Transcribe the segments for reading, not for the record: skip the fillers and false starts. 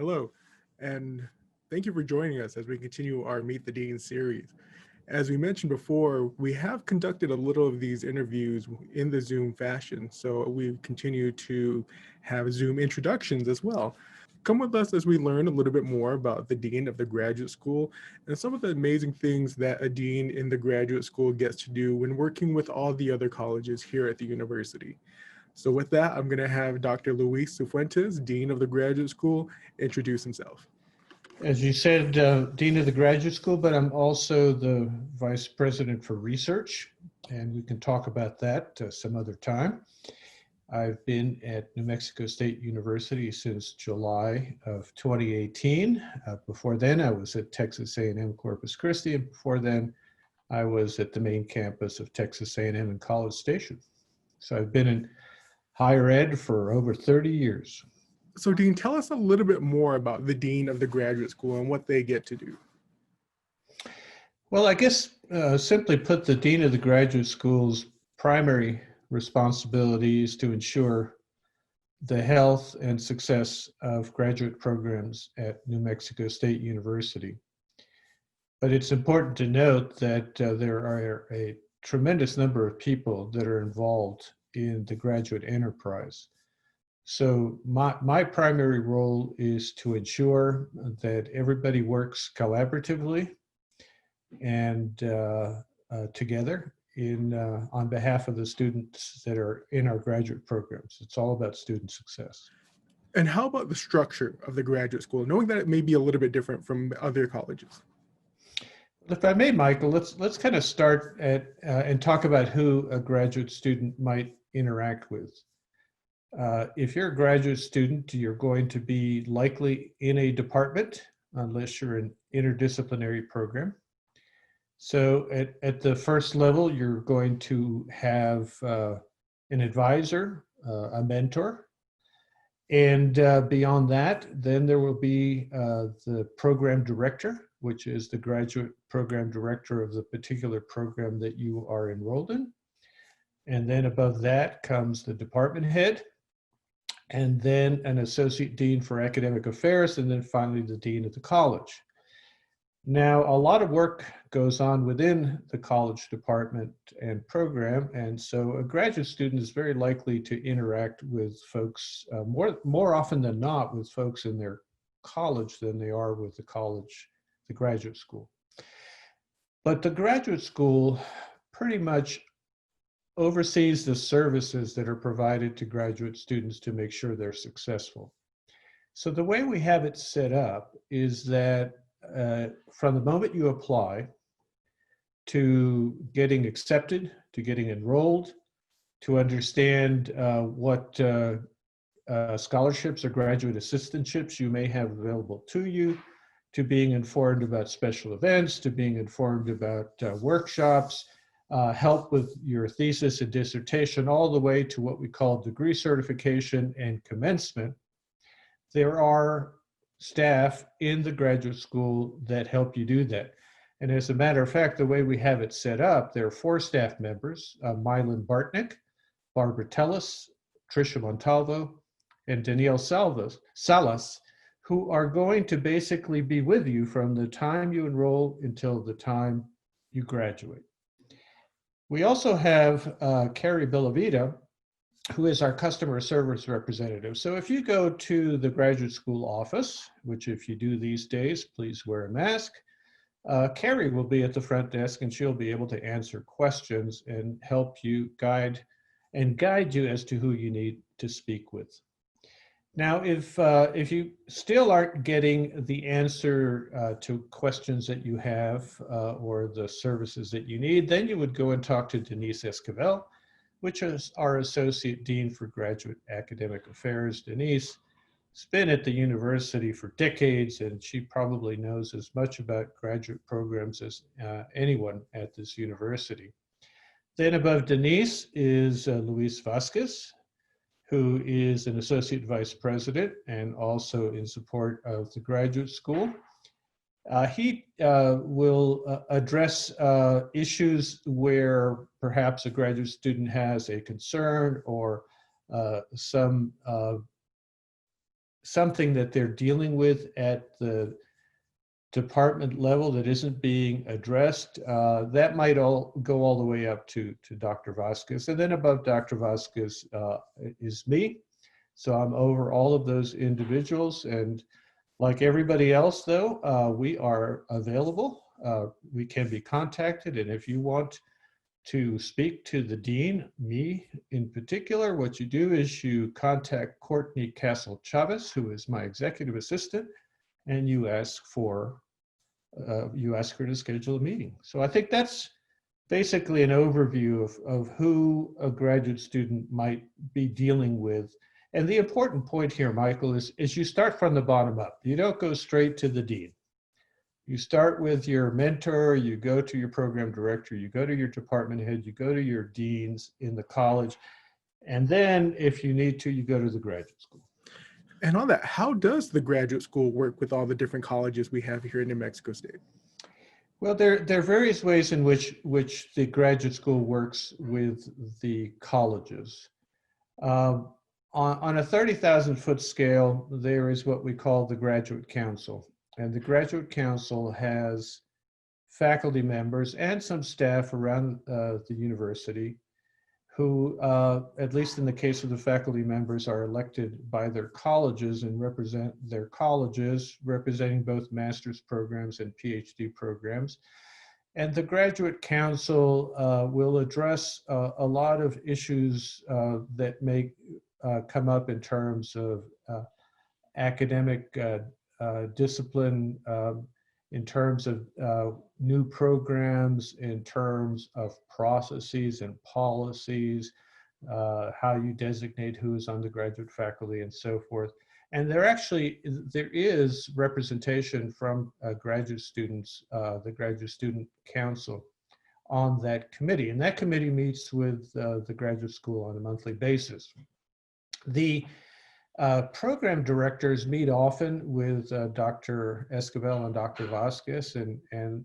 Hello, and thank you for joining us as we continue our Meet the Dean series. As we mentioned before, we have conducted a little of these interviews in the Zoom fashion, so we continue to have Zoom introductions as well. Come with us as we learn a little bit more about the Dean of the Graduate School and some of the amazing things that a Dean in the graduate school gets to do when working with all the other colleges here at the university. So with that, I'm going to have Dr. Luis Cifuentes, Dean of the Graduate School, introduce himself. As you said, Dean of the Graduate School, but I'm also the Vice President for Research, and we can talk about that some other time. I've been at New Mexico State University since July of 2018. Before then, I was at Texas A&M Corpus Christi, and before then, I was at the main campus of Texas A&M in College Station. So I've been in higher ed for over 30 years. So Dean, tell us a little bit more about the Dean of the Graduate School and what they get to do. Well, I guess simply put, the Dean of the Graduate School's primary responsibility is to ensure the health and success of graduate programs at New Mexico State University. But it's important to note that there are a tremendous number of people that are involved in the graduate enterprise. So my primary role is to ensure that everybody works collaboratively and together on behalf of the students that are in our graduate programs. It's all about student success. And how about the structure of the graduate school, knowing that it may be a little bit different from other colleges? If I may, Michael, let's kind of start at and talk about who a graduate student might interact with. If you're a graduate student, you're going to be likely in a department, unless you're an interdisciplinary program. So at the first level, you're going to have an advisor, a mentor. And beyond that, then there will be the program director, which is the graduate program director of the particular program that you are enrolled in. And then above that comes the department head, and then an associate dean for academic affairs, and then finally the dean of the college. Now, a lot of work goes on within the college department and program, and so a graduate student is very likely to interact with folks more often than not with folks in their college than they are with the graduate school. But the graduate school pretty much oversees the services that are provided to graduate students to make sure they're successful. So the way we have it set up is that from the moment you apply to getting accepted, to getting enrolled, to understand what scholarships or graduate assistantships you may have available to you, to being informed about special events, to being informed about workshops, help with your thesis and dissertation, all the way to what we call degree certification and commencement. There are staff in the graduate school that help you do that. And as a matter of fact, the way we have it set up, there are 4 staff members, Mylan Bartnick, Barbara Tellis, Tricia Montalvo, and Danielle Salas, who are going to basically be with you from the time you enroll until the time you graduate. We also have Carrie Bellavita, who is our customer service representative. So if you go to the graduate school office, which if you do these days, please wear a mask, Carrie will be at the front desk and she'll be able to answer questions and help you guide you as to who you need to speak with. Now, if you still aren't getting the answer to questions that you have or the services that you need, then you would go and talk to Denise Esquivel, which is our Associate Dean for Graduate Academic Affairs. Denise has been at the university for decades, and she probably knows as much about graduate programs as anyone at this university. Then above Denise is Luis Vasquez, who is an Associate Vice President and also in support of the graduate school. He will address issues where perhaps a graduate student has a concern or some something that they're dealing with at the department level that isn't being addressed, that might all go all the way up to Dr. Vasquez. And then above Dr. Vasquez is me. So I'm over all of those individuals. And like everybody else, though, we are available. We can be contacted. And if you want to speak to the dean, me in particular, what you do is you contact Courtney Castle Chavez, who is my executive assistant, and you ask her to schedule a meeting. So I think that's basically an overview of who a graduate student might be dealing with. And the important point here, Michael, is you start from the bottom up. You don't go straight to the dean. You start with your mentor, you go to your program director, you go to your department head, you go to your deans in the college, and then if you need to, you go to the graduate school. And on that, how does the graduate school work with all the different colleges we have here in New Mexico State? Well, there are various ways in which the graduate school works with the colleges. On a 30,000-foot scale, there is what we call the Graduate Council. And the Graduate Council has faculty members and some staff around the university who, at least in the case of the faculty members, are elected by their colleges and represent their colleges, representing both master's programs and PhD programs. And the Graduate Council will address a lot of issues that may come up in terms of academic discipline, in terms of new programs, in terms of processes and policies, how you designate who is undergraduate faculty and so forth. And there is representation from graduate students, the Graduate Student Council on that committee. And that committee meets with the graduate school on a monthly basis. The program directors meet often with Dr. Esquivel and Dr. Vasquez, and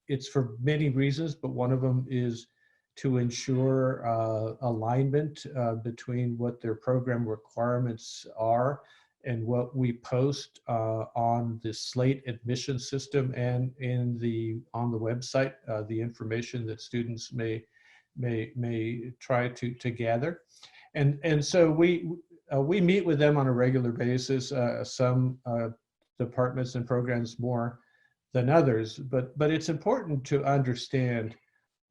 it's for many reasons, but one of them is to ensure alignment between what their program requirements are and what we post on the Slate admission system and on the website, the information that students may try to gather. And so we meet with them on a regular basis, some departments and programs more than others, but it's important to understand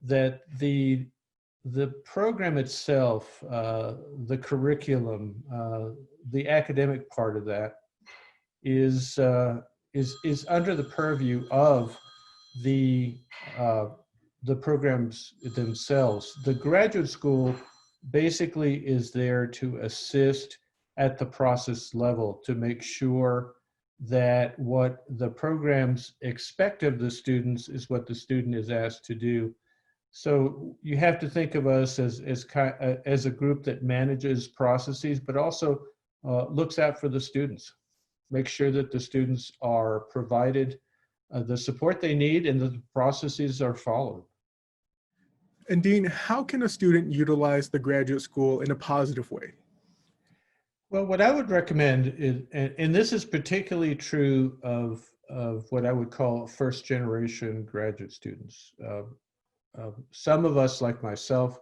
that the program itself, the curriculum, the academic part of that is under the purview of the programs themselves. The graduate school basically is there to assist at the process level to make sure that what the programs expect of the students is what the student is asked to do. So you have to think of us as a group that manages processes, but also looks out for the students, make sure that the students are provided the support they need and that the processes are followed. And Dean, how can a student utilize the graduate school in a positive way? Well, what I would recommend is, and this is particularly true of what I would call first generation graduate students. Some of us, like myself,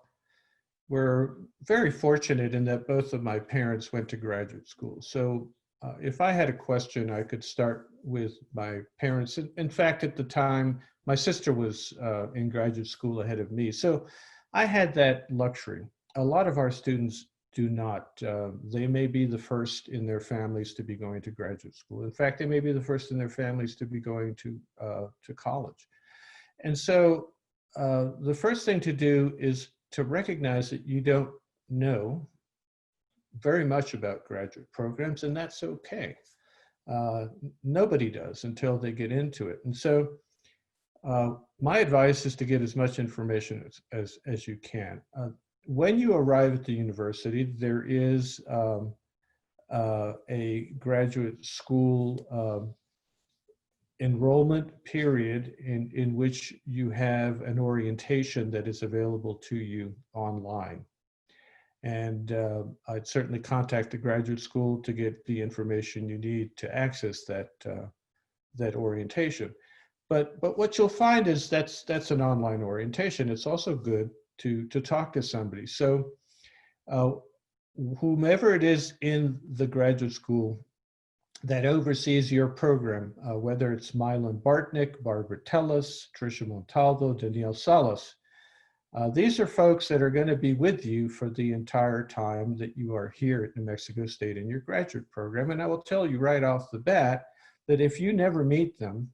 were very fortunate in that both of my parents went to graduate school. So if I had a question, I could start with my parents. In fact, at the time, my sister was in graduate school ahead of me. So I had that luxury. A lot of our students do not. They may be the first in their families to be going to graduate school. In fact, they may be the first in their families to be going to college. And so the first thing to do is to recognize that you don't know very much about graduate programs, and that's okay. Nobody does until they get into it. And so my advice is to get as much information as you can. When you arrive at the university, there is a graduate school enrollment period in which you have an orientation that is available to you online. And I'd certainly contact the graduate school to get the information you need to access that orientation. But what you'll find is that's an online orientation. It's also good to talk to somebody. So uh, whomever it is in the graduate school that oversees your program, whether it's Mylan Bartnick, Barbara Tellis, Tricia Montalvo, Danielle Salas, these are folks that are going to be with you for the entire time that you are here at New Mexico State in your graduate program. And I will tell you right off the bat that if you never meet them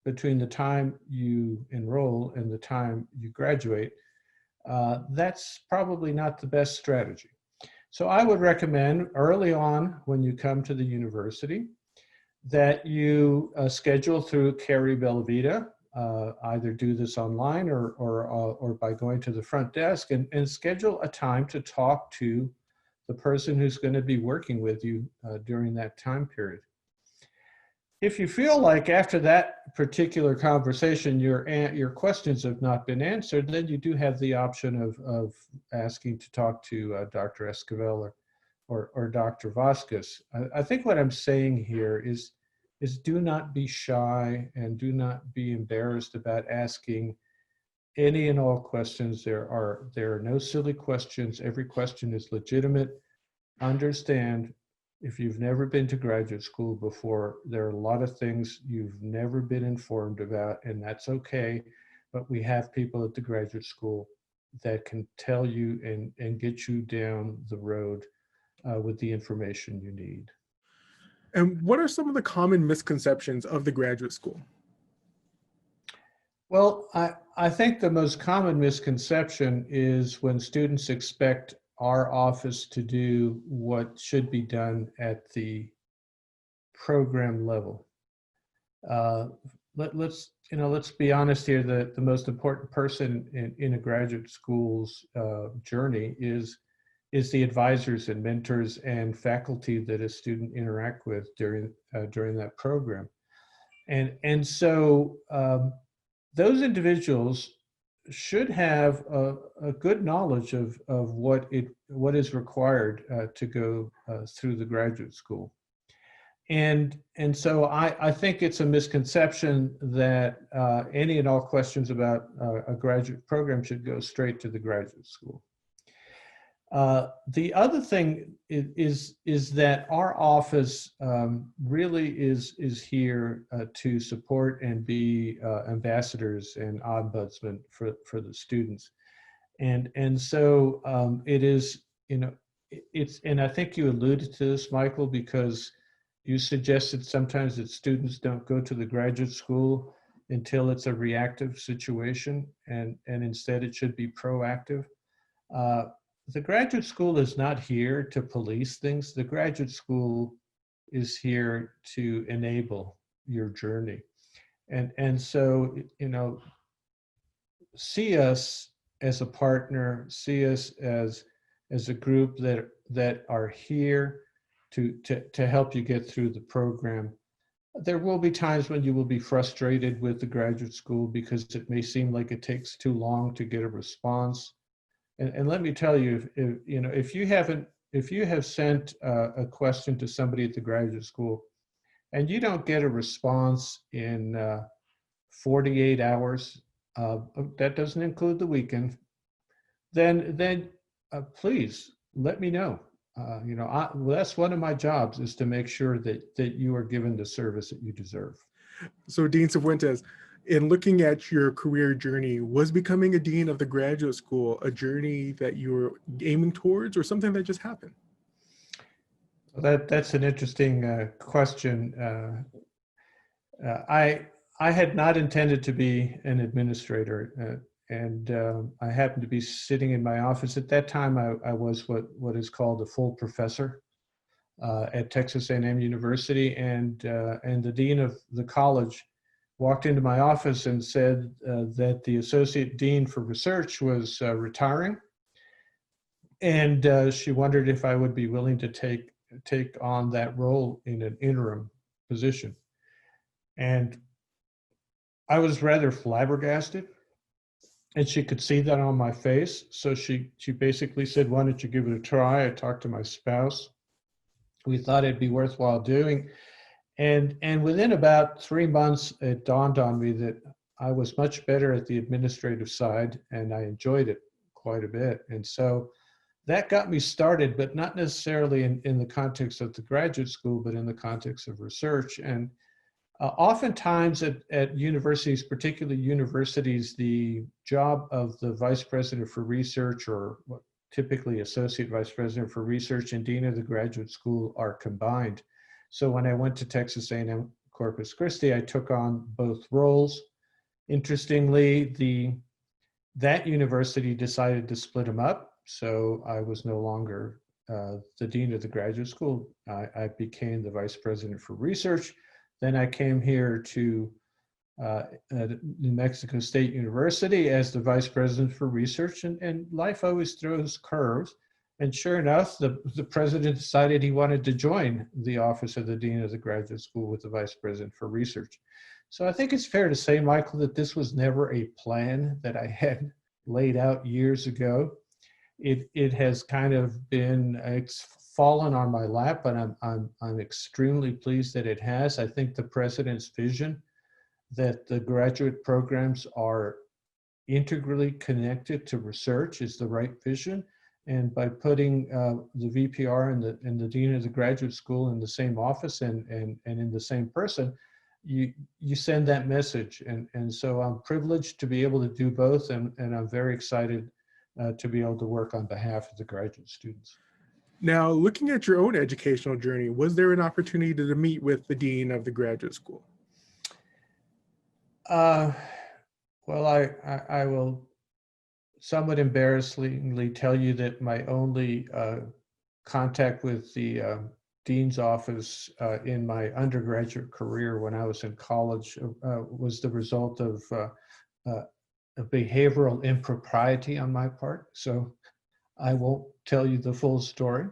between the time you enroll and the time you graduate, that's probably not the best strategy. So I would recommend early on when you come to the university that you schedule through Carrie Bellavita. Either do this online or by going to the front desk and schedule a time to talk to the person who's going to be working with you during that time period. If you feel like after that particular conversation your questions have not been answered, then you do have the option of asking to talk to Dr. Esquivel or Dr. Vasquez. I think what I'm saying here is do not be shy and do not be embarrassed about asking any and all questions. There are no silly questions. Every question is legitimate. Understand, if you've never been to graduate school before, there are a lot of things you've never been informed about, and that's okay. But we have people at the graduate school that can tell you and get you down the road with the information you need. And what are some of the common misconceptions of the graduate school? Well, I think the most common misconception is when students expect our office to do what should be done at the program level. Let's be honest here. The most important person in a graduate school's journey is the advisors and mentors and faculty that a student interact with during that program, and so those individuals should have a good knowledge of what is required to go through the graduate school. And so I think it's a misconception that any and all questions about a graduate program should go straight to the graduate school. The other thing is that our office really is here to support and be ambassadors and ombudsmen for the students, and so it is, it's, and I think you alluded to this, Michael, because you suggested sometimes that students don't go to the graduate school until it's a reactive situation, and instead it should be proactive. The graduate school is not here to police things. The graduate school is here to enable your journey. And so, see us as a partner, see us as a group that are here to help you get through the program. There will be times when you will be frustrated with the graduate school because it may seem like it takes too long to get a response. And let me tell you, if you have sent a question to somebody at the graduate school and you don't get a response in 48 hours, that doesn't include the weekend, then please let me know. That's one of my jobs, is to make sure that you are given the service that you deserve. So Dean Cifuentes, in looking at your career journey, was becoming a dean of the graduate school a journey that you were aiming towards, or something that just happened? That's an interesting question. I had not intended to be an administrator, and I happened to be sitting in my office at that time. I was what is called a full professor at Texas A&M University, and the dean of the college walked into my office and said that the associate dean for research was retiring, and she wondered if I would be willing to take on that role in an interim position. And I was rather flabbergasted. and she could see that on my face. So she basically said, why don't you give it a try? I talked to my spouse. We thought it'd be worthwhile doing. And within about 3 months, it dawned on me that I was much better at the administrative side, and I enjoyed it quite a bit. And so that got me started, but not necessarily in the context of the graduate school, but in the context of research. And oftentimes at universities, particularly universities, the job of the vice president for research, or typically associate vice president for research, and dean of the graduate school are combined. So when I went to Texas A&M Corpus Christi, I took on both roles. Interestingly, that university decided to split them up. So I was no longer the dean of the graduate school. I became the vice president for research. Then I came here to New Mexico State University as the vice president for research, and life always throws curves. And sure enough, the president decided he wanted to join the office of the dean of the graduate school with the vice president for research. So I think it's fair to say, Michael, that this was never a plan that I had laid out years ago. It has kind of been, it's fallen on my lap, but I'm extremely pleased that it has. I think the president's vision that the graduate programs are integrally connected to research is the right vision. And by putting the VPR and the dean of the graduate school in the same office and in the same person, you send that message. And so I'm privileged to be able to do both, and I'm very excited to be able to work on behalf of the graduate students. Now, looking at your own educational journey, was there an opportunity to meet with the dean of the graduate school? Well, I will somewhat embarrassingly tell you that my only contact with the dean's office in my undergraduate career when I was in college was the result of a behavioral impropriety on my part. So I won't tell you the full story.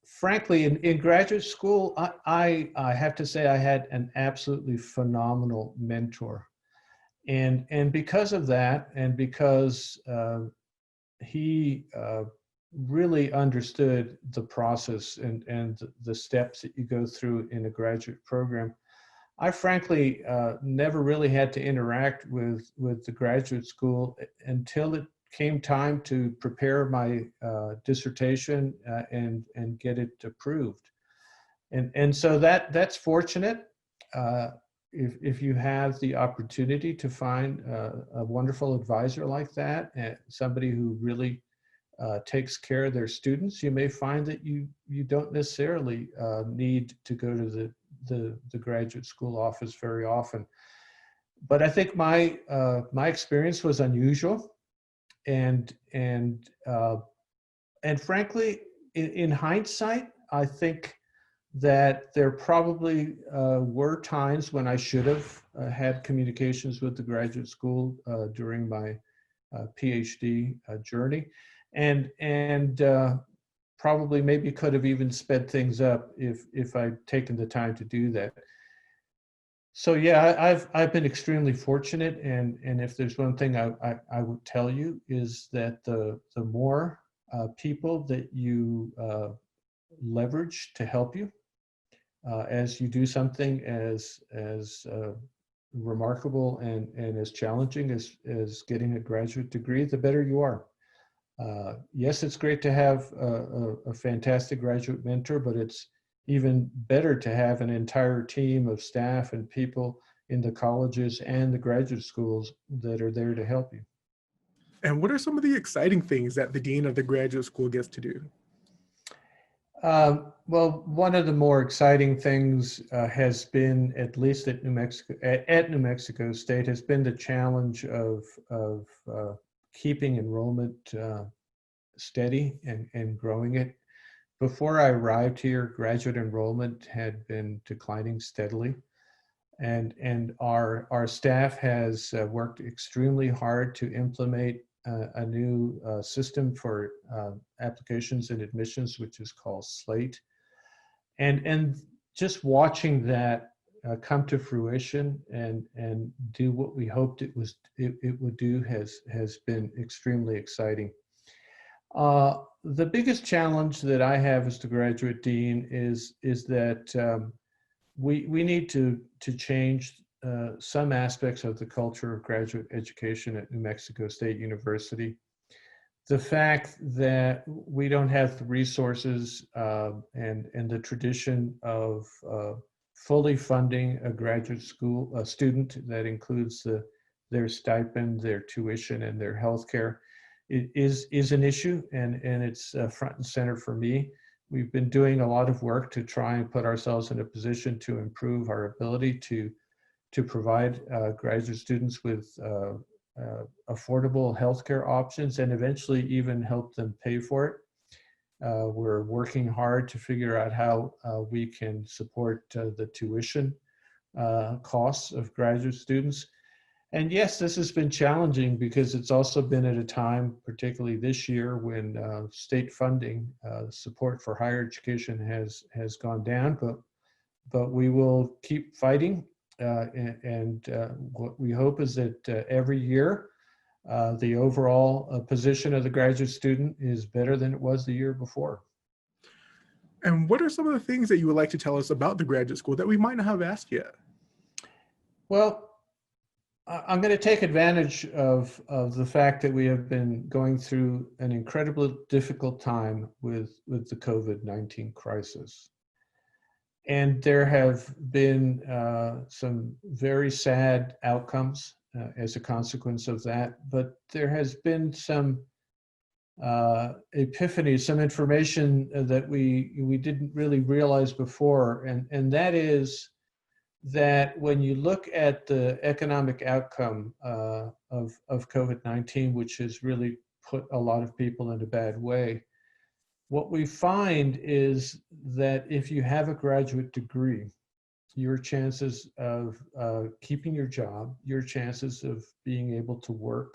Frankly, in graduate school, I have to say I had an absolutely phenomenal mentor. And because of that, and because he really understood the process and the steps that you go through in a graduate program, I frankly never really had to interact with the graduate school until it came time to prepare my dissertation and get it approved. And so that's fortunate. If you have the opportunity to find a wonderful advisor like that, and somebody who really takes care of their students, you may find that you don't necessarily need to go to the graduate school office very often. But I think my experience was unusual, and frankly, in hindsight, I think that there probably were times when I should have had communications with the graduate school during my PhD journey, and probably maybe could have even sped things up if I'd taken the time to do that. So yeah, I've been extremely fortunate, and if there's one thing I would tell you is that the more people that you leverage to help you as you do something as remarkable and as challenging as getting a graduate degree, the better you are. Yes, it's great to have a fantastic graduate mentor, but it's even better to have an entire team of staff and people in the colleges and the graduate schools that are there to help you. And what are some of the exciting things that the dean of the graduate school gets to do? Well, one of the more exciting things has been, at least at New Mexico State, has been the challenge of keeping enrollment steady and growing it. Before I arrived here, graduate enrollment had been declining steadily, and our staff has worked extremely hard to implement a new system for applications and admissions, which is called SLATE. And just watching that come to fruition and do what we hoped it would do has been extremely exciting. The biggest challenge that I have as the graduate dean is that we need to change some aspects of the culture of graduate education at New Mexico State University. The fact that we don't have the resources and the tradition of fully funding a graduate school a student that includes their stipend, their tuition, and their health care is an issue, and it's front and center for me. We've been doing a lot of work to try and put ourselves in a position to improve our ability to provide graduate students with affordable healthcare options and eventually even help them pay for it. We're working hard to figure out how we can support the tuition costs of graduate students. And yes, this has been challenging because it's also been at a time, particularly this year, when state funding support for higher education has gone down, but we will keep fighting. What we hope is that every year, the overall position of the graduate student is better than it was the year before. And what are some of the things that you would like to tell us about the graduate school that we might not have asked yet? Well, I'm going to take advantage of the fact that we have been going through an incredibly difficult time with the COVID-19 crisis. And there have been some very sad outcomes as a consequence of that, but there has been some epiphany, some information that we didn't really realize before, and that is that when you look at the economic outcome of COVID-19, which has really put a lot of people in a bad way, what we find is that if you have a graduate degree, your chances of keeping your job, your chances of being able to work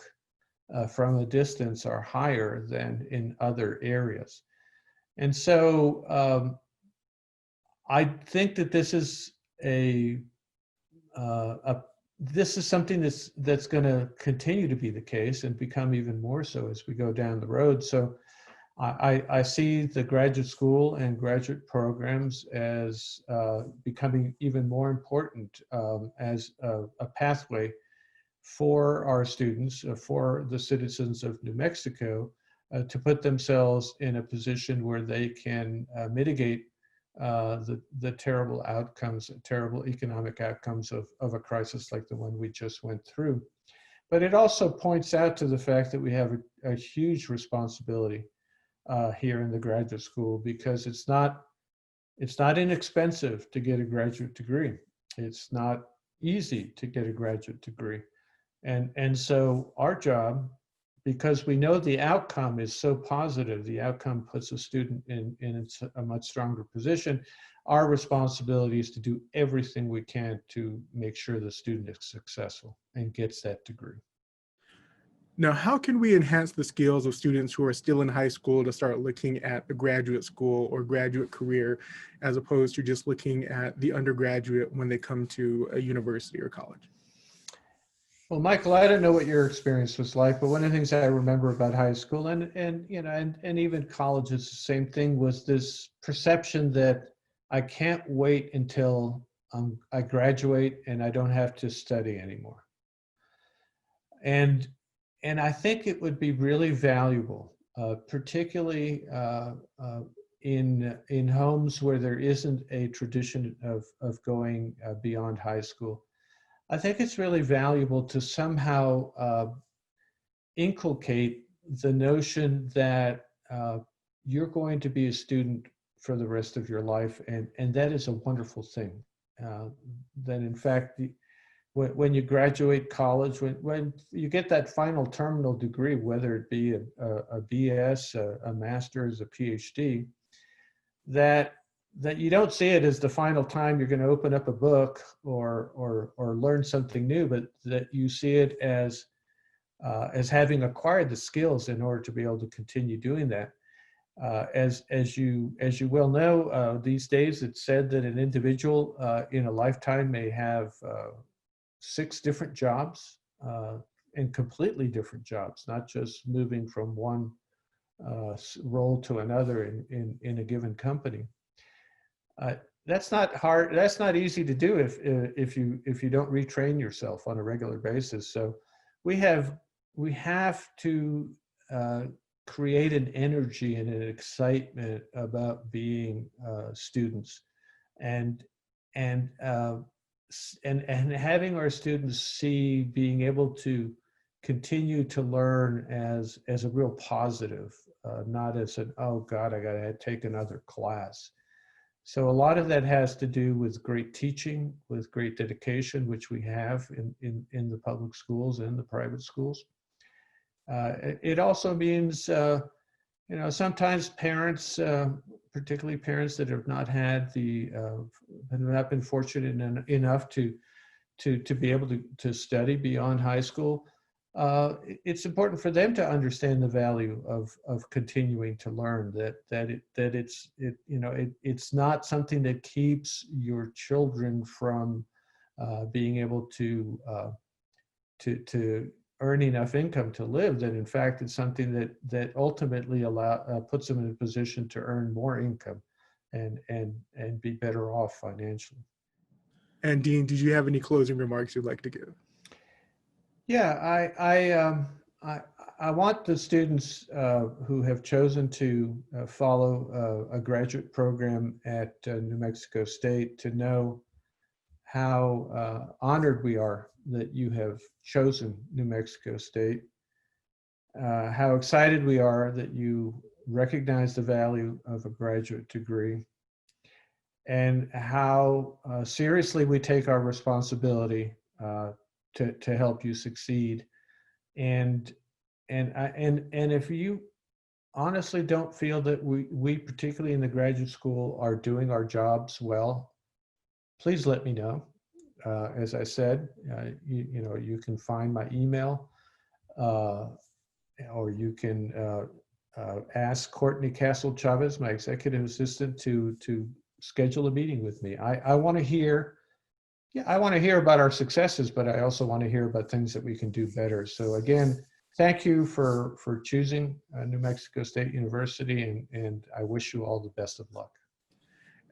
from a distance are higher than in other areas. And so I think that this is this is something that's going to continue to be the case and become even more so as we go down the road. So I see the graduate school and graduate programs as becoming even more important as a pathway for our students, for the citizens of New Mexico, to put themselves in a position where they can mitigate the terrible outcomes, terrible economic outcomes of a crisis like the one we just went through. But it also points out to the fact that we have a huge responsibility here in the graduate school, because it's not inexpensive to get a graduate degree. It's not easy to get a graduate degree. And so our job, because we know the outcome is so positive, the outcome puts a student in a much stronger position. Our responsibility is to do everything we can to make sure the student is successful and gets that degree. Now, how can we enhance the skills of students who are still in high school to start looking at the graduate school or graduate career, as opposed to just looking at the undergraduate when they come to a university or college? Well, Michael, I don't know what your experience was like, but one of the things I remember about high school and you know and even college is the same thing, was this perception that I can't wait until I graduate and I don't have to study anymore. And I think it would be really valuable, particularly in homes where there isn't a tradition of going beyond high school. I think it's really valuable to somehow inculcate the notion that you're going to be a student for the rest of your life, and that is a wonderful thing. That in fact, when you graduate college, when you get that final terminal degree, whether it be a BS, a master's, a PhD, that you don't see it as the final time you're going to open up a book or learn something new, but that you see it as having acquired the skills in order to be able to continue doing that. As you well know, these days it's said that an individual in a lifetime may have 6 different jobs, and completely different jobs, not just moving from one role to another in a given company. Uh, that's not hard. That's not easy to do if you don't retrain yourself on a regular basis. So we have to create an energy and an excitement about being students, and and uh, and having our students see being able to continue to learn as a real positive, not as an, oh God, I got to take another class. So a lot of that has to do with great teaching, with great dedication, which we have in the public schools and the private schools. It also means, sometimes parents, particularly parents that have not had have not been fortunate enough to be able to study beyond high school. It's important for them to understand the value of continuing to learn, it's not something that keeps your children from being able to earn enough income to live, that in fact it's something that ultimately puts them in a position to earn more income and be better off financially. And Dean, did you have any closing remarks you'd like to give? Yeah, I want the students who have chosen to follow a graduate program at New Mexico State to know how honored we are that you have chosen New Mexico State, how excited we are that you recognize the value of a graduate degree, and how seriously we take our responsibility to help you succeed. And if you honestly don't feel that we particularly in the graduate school are doing our jobs well, please let me know. As I said, you can find my email, or you can ask Courtney Castle Chavez, my executive assistant, to schedule a meeting with me. I want to hear. Yeah, I want to hear about our successes, but I also want to hear about things that we can do better. So again, thank you for choosing New Mexico State University, and I wish you all the best of luck.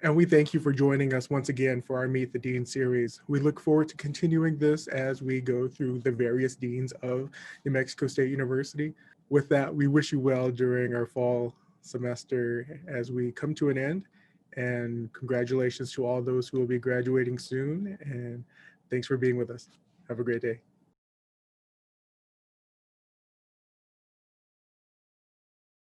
And we thank you for joining us once again for our Meet the Dean series. We look forward to continuing this as we go through the various deans of New Mexico State University. With that, we wish you well during our fall semester as we come to an end. And congratulations to all those who will be graduating soon. And thanks for being with us. Have a great day.